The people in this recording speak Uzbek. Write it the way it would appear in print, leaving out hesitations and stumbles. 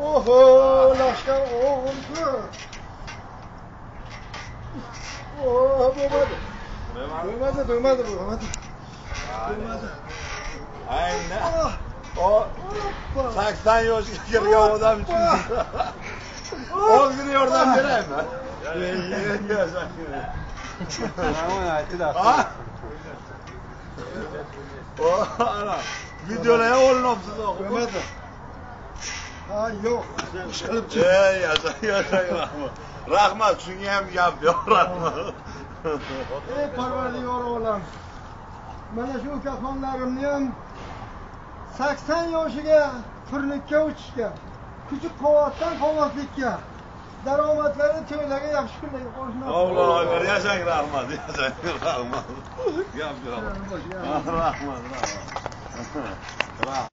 Oho, lashkar o'g'ilku. Oh, bo'lmadi. Bo'lmadi. Ayni. O 80 yoshga kirgan odam uchun. Ozgina yordam beraymi? Mana aytdi-da. Ana, videolarga olinibsiz o'qib. Bo'lmadi. Ha, yo'q. Ish qilib chiq. Yashang. Rahmat, shunga ham gap yo'q, rahmat. Ey Parvardigor olam. Mana shu ukaxonlarimni ham 80 yoshiga turnikka o'tishga, kuchi quvvatdan qolmaslikka, daromadlari to'ylarga yaxshi kunlarga qo'shiladi. Alloh, yashang, rahmat, yashang, rahmat. Gap yo'q. Rahmat.